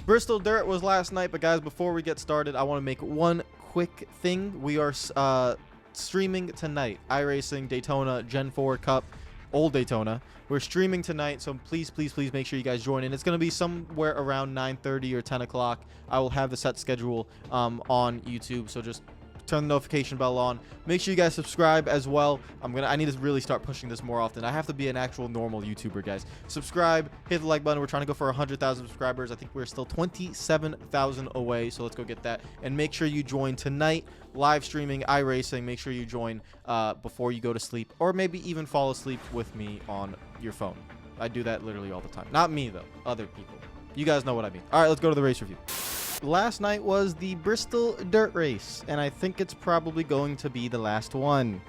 Bristol Dirt was last night, but guys, before we get started, I want to make one quick thing. We are streaming tonight iRacing Daytona Gen 4 Cup, Old Daytona. We're streaming tonight, so please make sure you guys join in. It's going to be somewhere around 9:30 or 10 o'clock. I will have the set schedule on YouTube, so just turn the notification bell on. Make sure you guys subscribe as well. I need to really start pushing this more often. I have to be an actual normal YouTuber, guys. Subscribe, hit the like button. We're trying to go for 100,000 subscribers. I think we're still 27,000 away, so let's go get that. And make sure you join tonight, live streaming iRacing. Make sure you join before you go to sleep, or maybe even fall asleep with me on your phone. I do that literally all the time. Not me though, other people. You guys know what I mean. All right, let's go to the race review. Last night was the Bristol Dirt Race, and I think it's probably going to be the last one,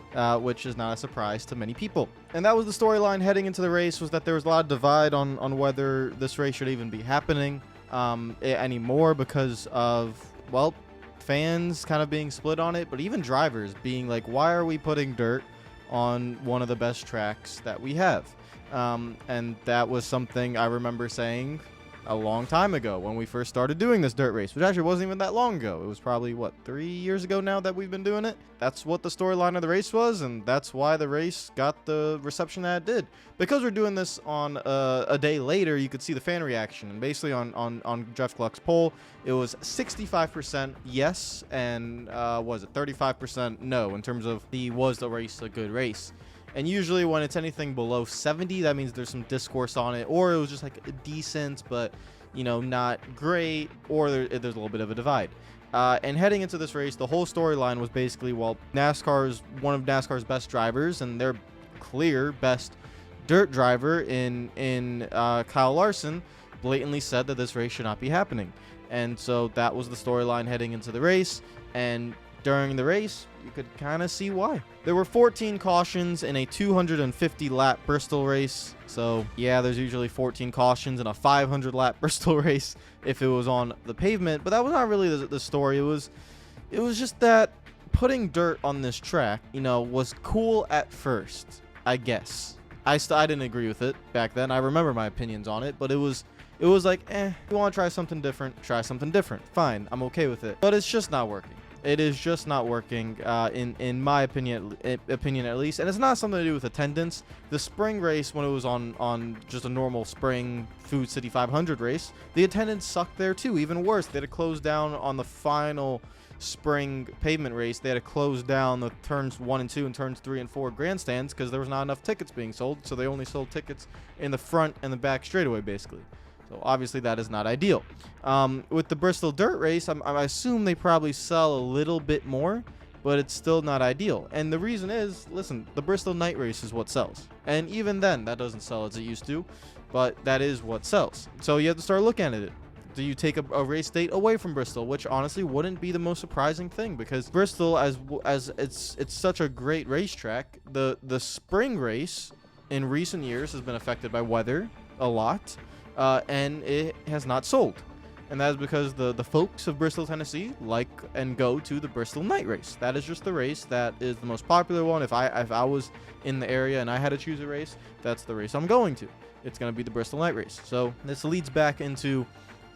which is not a surprise to many people. And that was the storyline heading into the race, was that there was a lot of divide on whether this race should even be happening anymore because of, well, fans kind of being split on it, but even drivers being like, why are we putting dirt on one of the best tracks that we have? And that was something I remember saying a long time ago when we first started doing this dirt race, which actually wasn't even that long ago. It was probably, what, 3 years ago now that we've been doing it? That's what the storyline of the race was, and that's why the race got the reception that it did. Because we're doing this on a day later, you could see the fan reaction, and basically on Jeff Gluck's poll, it was 65% yes, and was it 35% no, in terms of was the race a good race? And usually when it's anything below 70, that means there's some discourse on it, or it was just like decent, but, you know, not great, or there's a little bit of a divide. And heading into this race, the whole storyline was basically, well, NASCAR's one of NASCAR's best drivers, and their clear best dirt driver in Kyle Larson blatantly said that this race should not be happening. And so that was the storyline heading into the race, and during the race, you could kind of see why. There were 14 cautions in a 250-lap Bristol race. So, yeah, there's usually 14 cautions in a 500-lap Bristol race if it was on the pavement. But that was not really the story. It was just that putting dirt on this track, you know, was cool at first, I guess. I didn't agree with it back then. I remember my opinions on it, but it was like, you want to try something different, try something different. Fine, I'm okay with it. But it's just not working. It is just not working, in my opinion at least. And it's not something to do with attendance. The spring race, when it was on just a normal spring Food City 500 race, the attendance sucked there too. Even worse, they had to close down on the final spring pavement race. They had to close down the turns 1 and 2 and turns 3 and 4 grandstands because there was not enough tickets being sold. So they only sold tickets in the front and the back straightaway, basically. So obviously that is not ideal. With the Bristol Dirt Race, I assume they probably sell a little bit more, but it's still not ideal. And the reason is, listen, the Bristol Night Race is what sells. And even then, that doesn't sell as it used to, but that is what sells. So you have to start looking at it. Do you take a race date away from Bristol, which honestly wouldn't be the most surprising thing, because Bristol, as it's such a great racetrack, the spring race in recent years has been affected by weather a lot. And it has not sold, and that is because the folks of Bristol, Tennessee like and go to the Bristol Night Race. That is just the race that is the most popular one. If I was in the area and I had to choose a race, that's the race I'm going to. It's going to be the Bristol Night Race. So this leads back into,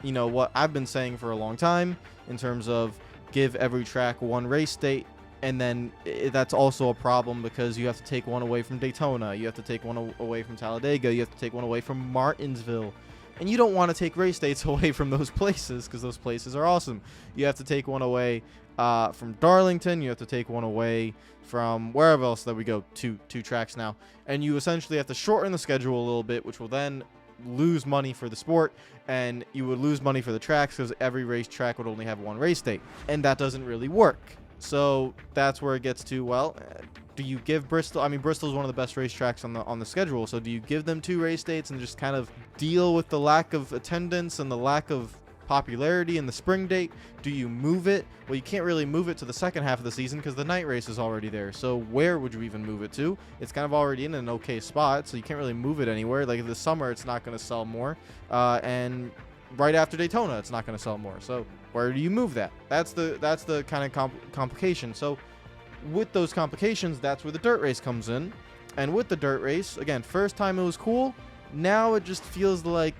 you know, what I've been saying for a long time in terms of give every track one race date. And then that's also a problem because you have to take one away from Daytona. You have to take one away from Talladega. You have to take one away from Martinsville. And you don't want to take race dates away from those places because those places are awesome. You have to take one away from Darlington. You have to take one away from wherever else that we go, two tracks now. And you essentially have to shorten the schedule a little bit, which will then lose money for the sport. And you would lose money for the tracks because every racetrack would only have one race date. And that doesn't really work. So that's where it gets to, well, do you give Bristol, I mean, Bristol is one of the best racetracks on the schedule, so do you give them 2 race dates and just kind of deal with the lack of attendance and the lack of popularity in the spring date? Do you move it? Well, you can't really move it to the second half of the season because the night race is already there. So where would you even move it to? It's kind of already in an okay spot, so you can't really move it anywhere. Like in the summer, it's not going to sell more, and right after Daytona, it's not going to sell more. So where do you move that? That's the kind of complication. So with those complications, that's where the dirt race comes in. And with the dirt race, again, first time it was cool. Now it just feels like,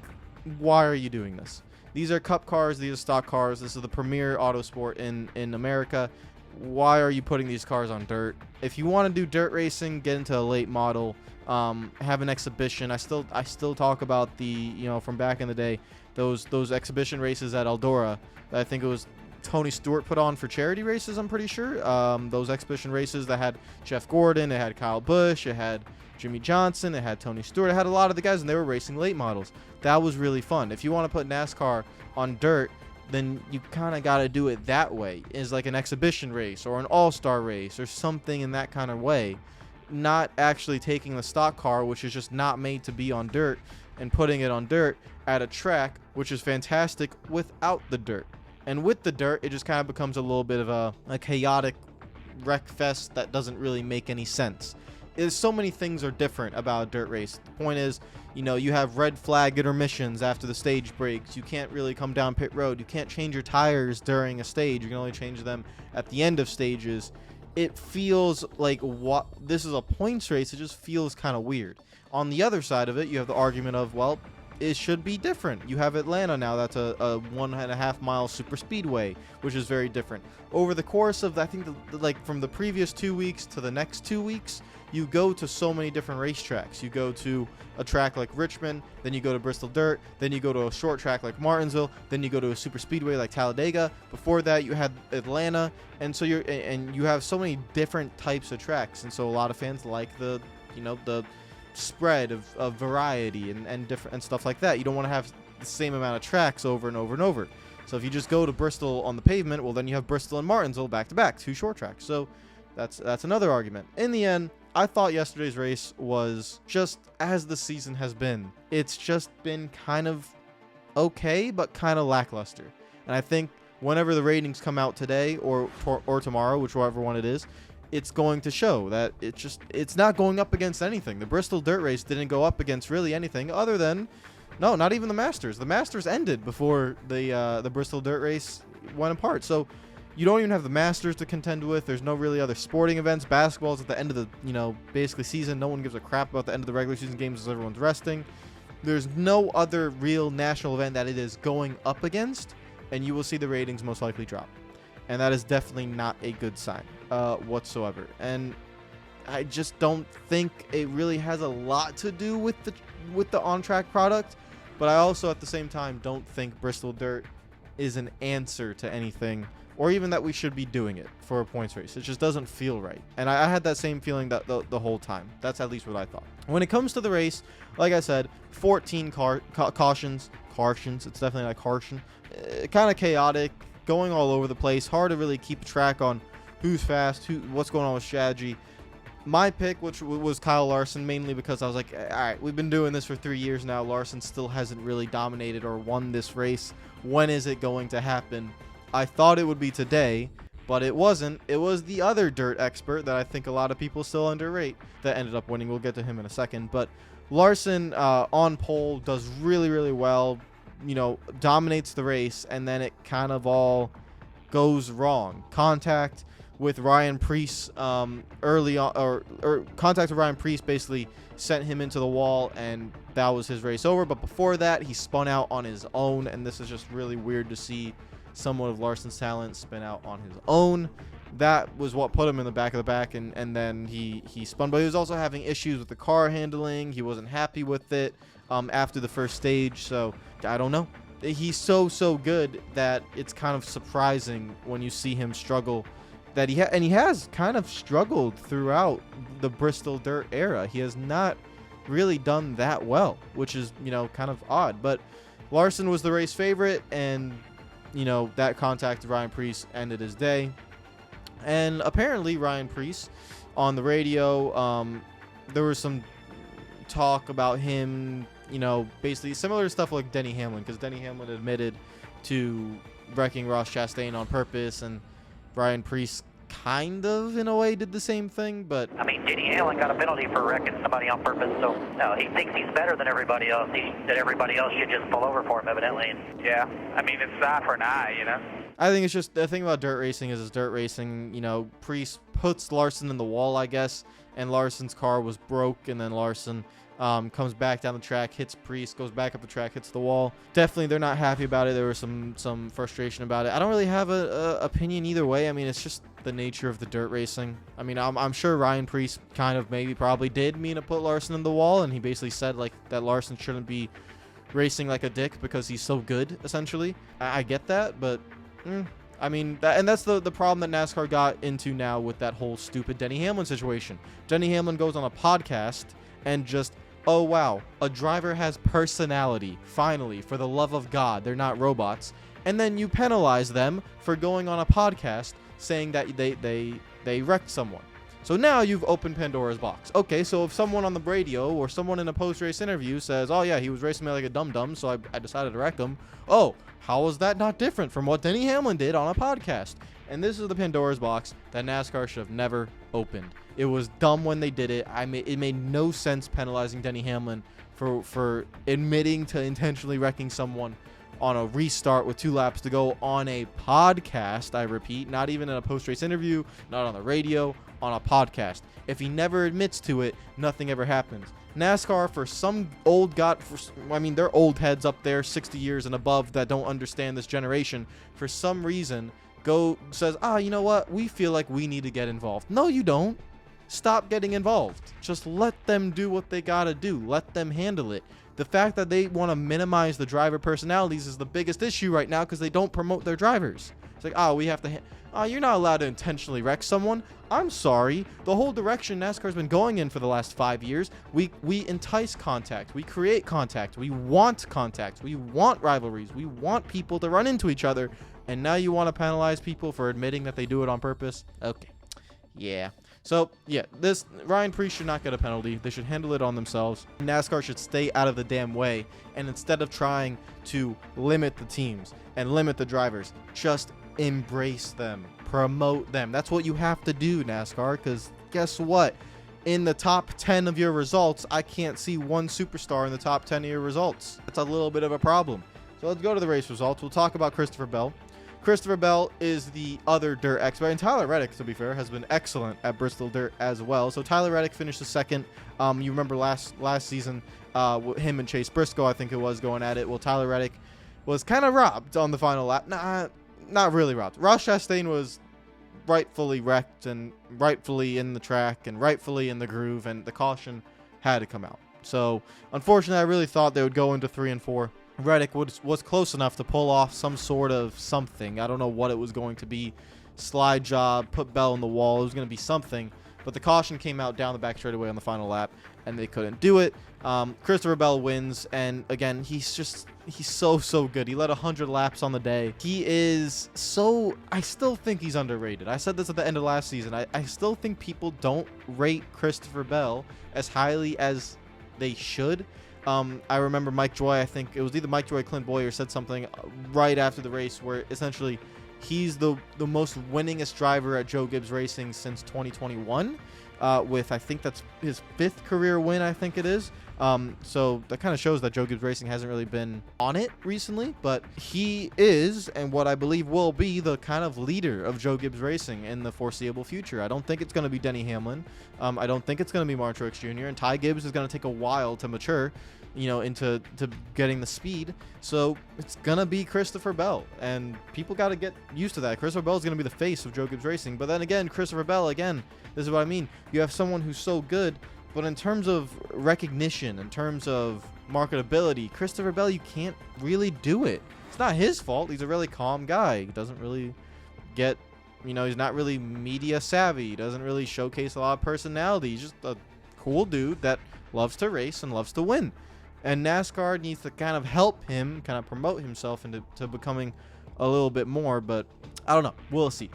why are you doing this? These are cup cars. These are stock cars. This is the premier auto sport in America. Why are you putting these cars on dirt? If you want to do dirt racing, get into a late model. Have an exhibition. I still talk about the, from back in the day, those exhibition races at Eldora. I think it was Tony Stewart put on for charity races, I'm pretty sure. Those exhibition races that had Jeff Gordon, it had Kyle Busch, it had Jimmy Johnson, it had Tony Stewart, it had a lot of the guys, and they were racing late models. That was really fun. If you want to put NASCAR on dirt, then you kind of got to do it that way. Is like an exhibition race or an all-star race or something in that kind of way. Not actually taking the stock car, which is just not made to be on dirt, and putting it on dirt at a track, which is fantastic without the dirt. And with the dirt, it just kind of becomes a little bit of a chaotic wreck fest that doesn't really make any sense. There's so many things are different about a dirt race. The point is, you have red flag intermissions after the stage breaks. You can't really come down pit road. You can't change your tires during a stage. You can only change them at the end of stages. It feels like this is a points race. It just feels kind of weird. On the other side of it, you have the argument of, well, it should be different. You have Atlanta now. That's a 1.5 mile super speedway, which is very different. Over the course of, I think, from the previous 2 weeks to the next 2 weeks, you go to so many different racetracks. You go to a track like Richmond, then you go to Bristol Dirt, then you go to a short track like Martinsville, then you go to a super speedway like Talladega. Before that, you had Atlanta, and so you have so many different types of tracks, and so a lot of fans like the spread of variety and different and stuff like that. You don't want to have the same amount of tracks over and over and over. So if you just go to Bristol on the pavement, well, then you have Bristol and Martinsville back to back, 2 short tracks. So that's another argument. In the end, I thought yesterday's race was just as the season has been. It's just been kind of okay, but kind of lackluster. And I think whenever the ratings come out today or tomorrow, whichever one it is, it's going to show that it's not going up against anything. The Bristol Dirt Race didn't go up against really anything other than, no, not even the Masters. The Masters ended before the Bristol Dirt Race went apart. So you don't even have the Masters to contend with. There's no really other sporting events. Basketball's at the end of the, basically season. No one gives a crap about the end of the regular season games as everyone's resting. There's no other real national event that it is going up against, and you will see the ratings most likely drop. And that is definitely not a good sign whatsoever. And I just don't think it really has a lot to do with the on-track product. But I also, at the same time, don't think Bristol Dirt is an answer to anything, or even that we should be doing it for a points race. It just doesn't feel right. And I had that same feeling that the whole time. That's at least what I thought. When it comes to the race, like I said, 14 cautions. It's definitely like caution. Kind of chaotic, going all over the place. Hard to really keep track on who's fast, what's going on with strategy. My pick, which was Kyle Larson, mainly because I was like, all right, we've been doing this for 3 years now. Larson still hasn't really dominated or won this race. When is it going to happen? I thought it would be today, but it wasn't. It was the other dirt expert that I think a lot of people still underrate that ended up winning. We'll get to him in a second. But Larson on pole does really, really well, dominates the race, and then it kind of all goes wrong. Contact with Ryan Preece early on, or contact with Ryan Preece basically sent him into the wall, and that was his race over. But before that, he spun out on his own, and this is just really weird to see someone of Larson's talent spin out on his own. That was what put him in the back of the pack, and then he spun. But he was also having issues with the car handling. He wasn't happy with it after the first stage. So I don't know. He's so good that it's kind of surprising when you see him struggle. That he has kind of struggled throughout the Bristol Dirt era. He has not really done that well, which is kind of odd. But Larson was the race favorite, and that contact with Ryan Preece ended his day. And apparently Ryan Preece on the radio, there was some talk about him, basically similar stuff like Denny Hamlin, because Denny Hamlin admitted to wrecking Ross Chastain on purpose, and Ryan Preece kind of, in a way, did the same thing. But I mean, Denny Hamlin got a penalty for wrecking somebody on purpose, so no, he thinks he's better than everybody else. That everybody else should just pull over for him, evidently. Yeah, I mean, it's eye for an eye, I think it's just the thing about dirt racing is dirt racing, you know, Preece puts Larson in the wall, I guess, and Larson's car was broke, and then Larson comes back down the track, hits Preece, goes back up the track, hits the wall. Definitely, they're not happy about it. There was some frustration about it. I don't really have a opinion either way. I mean, it's just the nature of the dirt racing. I mean, I'm sure Ryan Preece kind of probably did mean to put Larson in the wall, and he basically said like that Larson shouldn't be racing like a dick because he's so good, essentially. I get that, but I mean, that's the problem that NASCAR got into now with that whole stupid Denny Hamlin situation. Denny Hamlin goes on a podcast and just, oh wow, a driver has personality, finally, for the love of God, they're not robots. And then you penalize them for going on a podcast saying that they wrecked someone. So now you've opened Pandora's box. Okay, so if someone on the radio or someone in a post-race interview says, oh yeah, he was racing me like a dum-dum, so I decided to wreck him. Oh, how is that not different from what Denny Hamlin did on a podcast? And this is the Pandora's box that NASCAR should have never opened. It was dumb when they did it. It made no sense penalizing Denny Hamlin for admitting to intentionally wrecking someone on a restart with 2 laps to go on a podcast. I repeat, not even in a post-race interview, not on the radio, on a podcast. If he never admits to it, nothing ever happens. NASCAR, for some they're old heads up there, 60 years and above, that don't understand this generation, for some reason says, you know what, we feel like we need to get involved. No, you don't. Stop getting involved. Just let them do what they gotta do. Let them handle it. The fact that they want to minimize the driver personalities is the biggest issue right now because they don't promote their drivers. It's like, we have to you're not allowed to intentionally wreck someone. I'm sorry. The whole direction NASCAR's been going in for the last 5 years, we entice contact. We create contact. We want contact. We want rivalries. We want people to run into each other. And now you want to penalize people for admitting that they do it on purpose? Okay. Yeah. So, yeah, this Ryan Preece should not get a penalty. They should handle it on themselves. NASCAR should stay out of the damn way. And instead of trying to limit the teams and limit the drivers, just embrace them. Promote them. That's what you have to do, NASCAR, because guess what? In the top 10 of your results, I can't see one superstar in the top 10 of your results. That's a little bit of a problem. So let's go to the race results. We'll talk about Christopher Bell. Christopher Bell is the other dirt expert, and Tyler Reddick, to be fair, has been excellent at Bristol Dirt as well. So Tyler Reddick finished the second. You remember last season, him and Chase Briscoe, I think it was, going at it. Well, Tyler Reddick was kind of robbed on the final lap. Nah, not really robbed. Ross Chastain was rightfully wrecked and rightfully in the track and rightfully in the groove, and the caution had to come out. So unfortunately, I really thought they would go into 3 and 4. Reddick was close enough to pull off some sort of something. I don't know what it was going to be. Slide job, put Bell in the wall. It was going to be something. But the caution came out down the back straightaway on the final lap, and they couldn't do it. Christopher Bell wins, and again, he's so good. He led 100 laps on the day. I still think he's underrated. I said this at the end of last season. I still think people don't rate Christopher Bell as highly as they should. I remember Mike Joy, I think it was either Mike Joy or Clint Boyer, said something right after the race where essentially he's the most winningest driver at Joe Gibbs Racing since 2021, with, I think that's his 5th career win, I think it is. So that kind of shows that Joe Gibbs Racing hasn't really been on it recently, but he is, and what I believe will be, the kind of leader of Joe Gibbs Racing in the foreseeable future. I don't think it's going to be Denny Hamlin. I don't think it's going to be Mark Truex Jr. And Ty Gibbs is going to take a while to mature, into getting the speed. So it's going to be Christopher Bell, and people got to get used to that. Christopher Bell is going to be the face of Joe Gibbs Racing. But then again, Christopher Bell, again, this is what I mean. You have someone who's so good, but in terms of recognition, in terms of marketability, Christopher Bell, you can't really do it. It's not his fault. He's a really calm guy. He doesn't really get, he's not really media savvy. He doesn't really showcase a lot of personality. He's just a cool dude that loves to race and loves to win. And NASCAR needs to kind of help him kind of promote himself into becoming a little bit more, but I don't know. We'll see.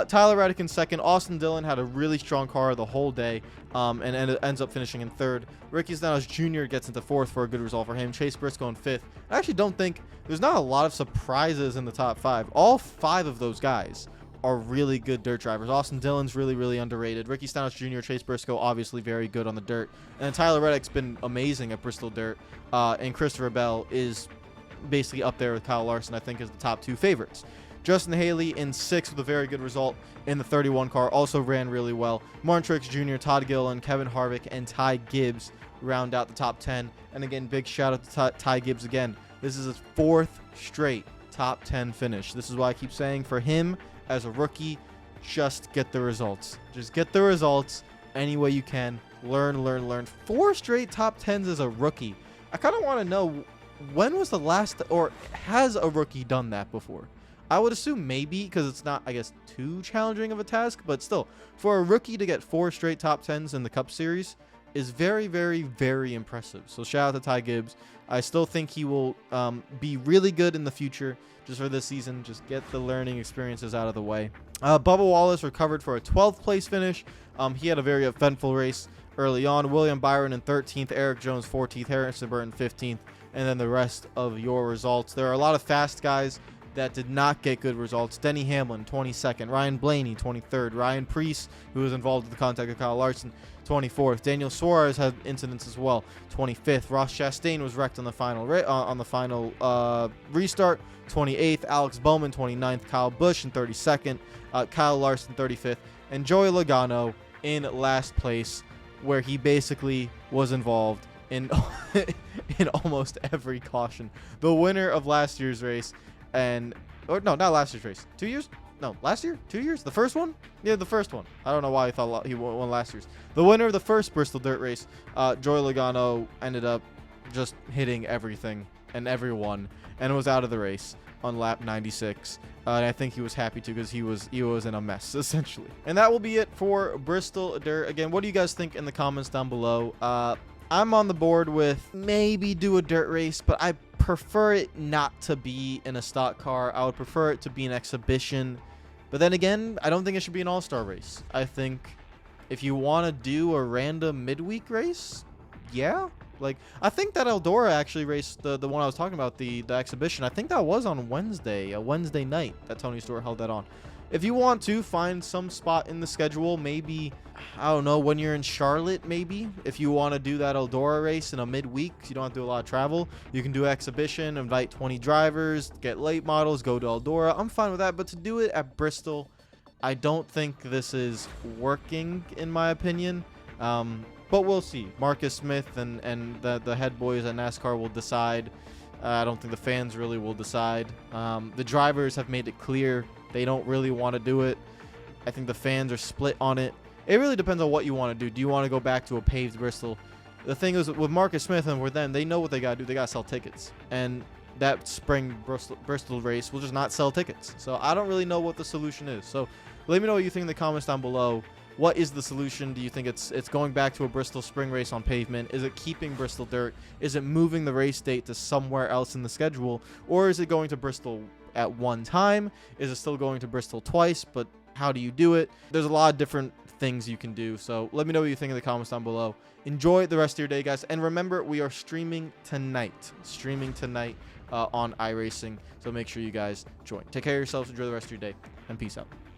Tyler Reddick in second. Austin Dillon had a really strong car the whole day, and ends up finishing in third. Ricky Stenhouse Jr. gets into fourth for a good result for him. Chase Briscoe in fifth. I actually don't think there's not a lot of surprises in the top 5. All 5 of those guys are really good dirt drivers. Austin Dillon's really, really underrated. Ricky Stenhouse Jr., Chase Briscoe, obviously very good on the dirt. And then Tyler Reddick's been amazing at Bristol Dirt. And Christopher Bell is basically up there with Kyle Larson, I think, as the top 2 favorites. Justin Haley in 6th with a very good result in the 31 car. Also ran really well. Martin Truex Jr., Todd Gilliland, Kevin Harvick, and Ty Gibbs round out the top 10. And again, big shout out to Ty Gibbs again. This is his 4th straight top 10 finish. This is why I keep saying for him as a rookie, just get the results. Just get the results any way you can. Learn. 4 straight top 10s as a rookie. I kind of want to know, when was the last, or has a rookie done that before? I would assume maybe, because it's not, I guess, too challenging of a task, but still, for a rookie to get 4 straight top 10s in the Cup Series is very, very, very impressive. So shout out to Ty Gibbs. I still think he will be really good in the future. Just for this season, just get the learning experiences out of the way. Bubba Wallace recovered for a 12th place finish. He had a very eventful race early on. William Byron in 13th, Eric Jones 14th, Harrison Burton 15th, and then the rest of your results. There are a lot of fast guys that did not get good results. Denny Hamlin, 22nd. Ryan Blaney, 23rd. Ryan Preece, who was involved with the contact of Kyle Larson, 24th. Daniel Suarez had incidents as well, 25th. Ross Chastain was wrecked on the final restart, 28th. Alex Bowman, 29th. Kyle Busch in 32nd. Kyle Larson, 35th. And Joey Logano in last place, where he basically was involved in in almost every caution. The winner of last year's race, or no, not last year's race. 2 years? No, last year? 2 years? The first one? Yeah, the first one. I don't know why I thought he won last year's. The winner of the first Bristol Dirt race, Joey Logano, ended up just hitting everything and everyone, and was out of the race on lap 96. And I think he was happy to, because he was in a mess, essentially. And that will be it for Bristol Dirt. Again, what do you guys think in the comments down below? I'm on the board with maybe do a dirt race, but I prefer it not to be in a stock car. I would prefer it to be an exhibition. But then again, I don't think it should be an all-star race. I think if you want to do a random midweek race, yeah. Like, I think that Eldora actually raced the one I was talking about, the exhibition. I think that was on Wednesday, a Wednesday night that Tony Stewart held that on. If you want to find some spot in the schedule, maybe, I don't know, when you're in Charlotte, maybe, if you want to do that Eldora race in a midweek, you don't have to do a lot of travel, you can do exhibition, invite 20 drivers, get late models, go to Eldora. I'm fine with that, but to do it at Bristol, I don't think this is working, in my opinion. But we'll see. Marcus Smith and the head boys at NASCAR will decide. I don't think the fans really will decide. The drivers have made it clear they don't really want to do it. I think the fans are split on it. It really depends on what you want to do. Do you want to go back to a paved Bristol? The thing is, with Marcus Smith and with them, they know what they got to do. They got to sell tickets. And that spring Bristol race will just not sell tickets. So I don't really know what the solution is. So let me know what you think in the comments down below. What is the solution? Do you think it's going back to a Bristol spring race on pavement? Is it keeping Bristol Dirt? Is it moving the race date to somewhere else in the schedule? Or is it going to Bristol at one time? Is it still going to Bristol twice? But how do you do it? There's a lot of different things you can do. So let me know what you think in the comments down below. Enjoy the rest of your day, guys. And remember, we are streaming tonight. On iRacing. So make sure you guys join. Take care of yourselves. Enjoy the rest of your day. And peace out.